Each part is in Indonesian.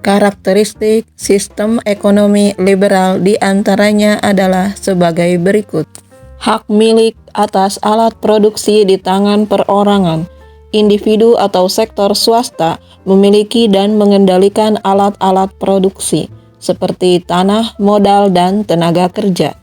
Karakteristik sistem ekonomi liberal diantaranya adalah sebagai berikut. Hak milik atas alat produksi di tangan perorangan. Individu atau sektor swasta memiliki dan mengendalikan alat-alat produksi, seperti tanah, modal, dan tenaga kerja.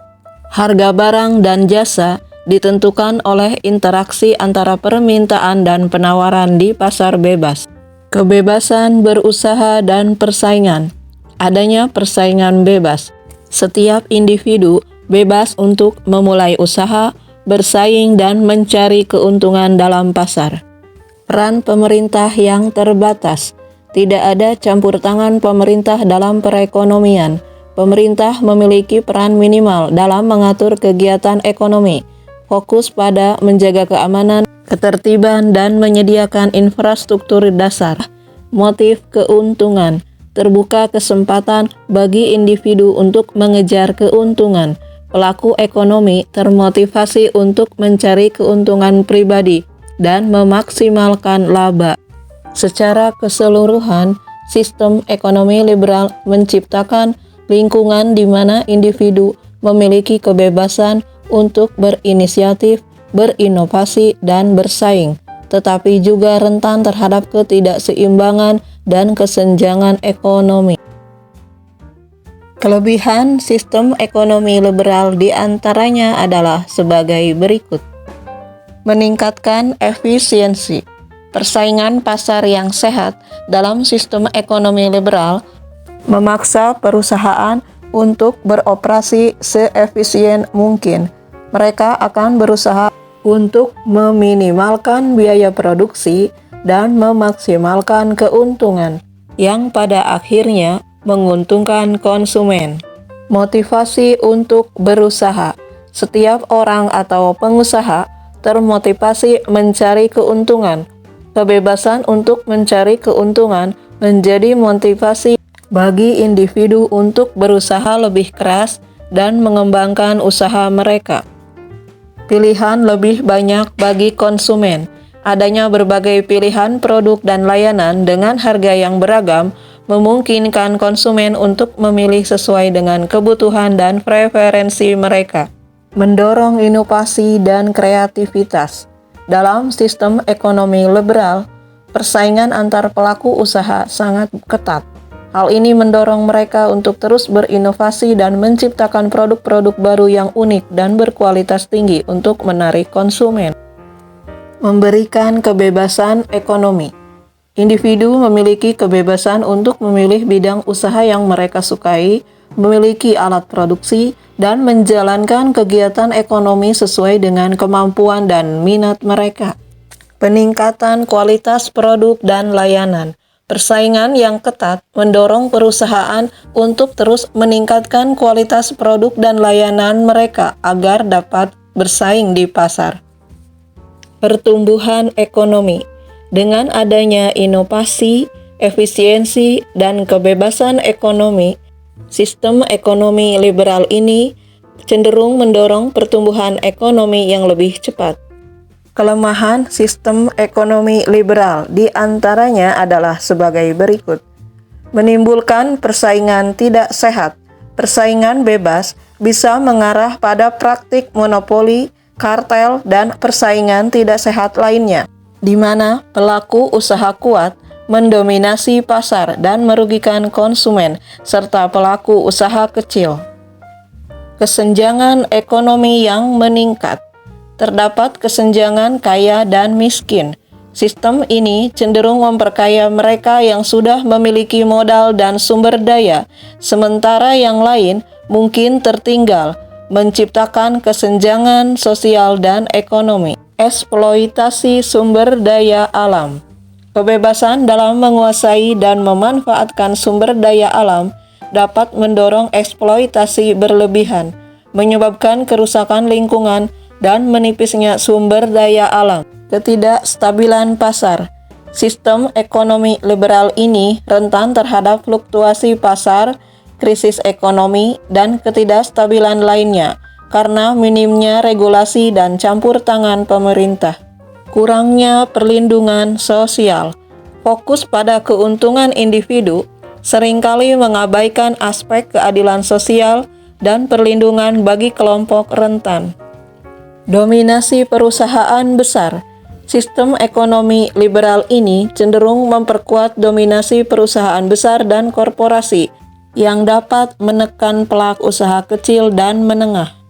Harga barang dan jasa ditentukan oleh interaksi antara permintaan dan penawaran di pasar bebas. Kebebasan berusaha dan persaingan. Adanya persaingan bebas. Setiap individu bebas untuk memulai usaha, bersaing, dan mencari keuntungan dalam pasar. Peran pemerintah yang terbatas. Tidak ada campur tangan pemerintah dalam perekonomian. Pemerintah memiliki peran minimal dalam mengatur kegiatan ekonomi, fokus pada menjaga keamanan, ketertiban, dan menyediakan infrastruktur dasar. Motif keuntungan. Terbuka kesempatan bagi individu untuk mengejar keuntungan. Pelaku ekonomi termotivasi untuk mencari keuntungan pribadi dan memaksimalkan laba. Secara keseluruhan, sistem ekonomi liberal menciptakan lingkungan di mana individu memiliki kebebasan untuk berinisiatif, berinovasi, dan bersaing, tetapi juga rentan terhadap ketidakseimbangan dan kesenjangan ekonomi. Kelebihan sistem ekonomi liberal diantaranya adalah sebagai berikut. Meningkatkan efisiensi. Persaingan pasar yang sehat dalam sistem ekonomi liberal memaksa perusahaan untuk beroperasi seefisien mungkin. Mereka akan berusaha untuk meminimalkan biaya produksi dan memaksimalkan keuntungan, yang pada akhirnya menguntungkan konsumen. Motivasi untuk berusaha. Setiap orang atau pengusaha termotivasi mencari keuntungan. Kebebasan untuk mencari keuntungan menjadi motivasi bagi individu untuk berusaha lebih keras dan mengembangkan usaha mereka. Pilihan lebih banyak bagi konsumen. Adanya berbagai pilihan produk dan layanan dengan harga yang beragam memungkinkan konsumen untuk memilih sesuai dengan kebutuhan dan preferensi mereka. Mendorong inovasi dan kreativitas. Dalam sistem ekonomi liberal, persaingan antar pelaku usaha sangat ketat. Hal ini mendorong mereka untuk terus berinovasi dan menciptakan produk-produk baru yang unik dan berkualitas tinggi untuk menarik konsumen. Memberikan kebebasan ekonomi. Individu memiliki kebebasan untuk memilih bidang usaha yang mereka sukai, memiliki alat produksi, dan menjalankan kegiatan ekonomi sesuai dengan kemampuan dan minat mereka. Peningkatan kualitas produk dan layanan. Persaingan yang ketat mendorong perusahaan untuk terus meningkatkan kualitas produk dan layanan mereka agar dapat bersaing di pasar. Pertumbuhan ekonomi. Dengan adanya inovasi, efisiensi, dan kebebasan ekonomi, sistem ekonomi liberal ini cenderung mendorong pertumbuhan ekonomi yang lebih cepat. Kelemahan sistem ekonomi liberal diantaranya adalah sebagai berikut. Menimbulkan persaingan tidak sehat. Persaingan bebas bisa mengarah pada praktik monopoli, kartel, dan persaingan tidak sehat lainnya, di mana pelaku usaha kuat mendominasi pasar dan merugikan konsumen serta pelaku usaha kecil. Kesenjangan ekonomi yang meningkat. Terdapat kesenjangan kaya dan miskin. Sistem ini cenderung memperkaya mereka yang sudah memiliki modal dan sumber daya, sementara yang lain mungkin tertinggal, menciptakan kesenjangan sosial dan ekonomi. Eksploitasi sumber daya alam. Kebebasan dalam menguasai dan memanfaatkan sumber daya alam dapat mendorong eksploitasi berlebihan, menyebabkan kerusakan lingkungan dan menipisnya sumber daya alam. Ketidakstabilan pasar. Sistem ekonomi liberal ini rentan terhadap fluktuasi pasar, krisis ekonomi, dan ketidakstabilan lainnya karena minimnya regulasi dan campur tangan pemerintah. Kurangnya perlindungan sosial. Fokus pada keuntungan individu, seringkali mengabaikan aspek keadilan sosial dan perlindungan bagi kelompok rentan. Dominasi perusahaan besar. Sistem ekonomi liberal ini cenderung memperkuat dominasi perusahaan besar dan korporasi yang dapat menekan pelaku usaha kecil dan menengah.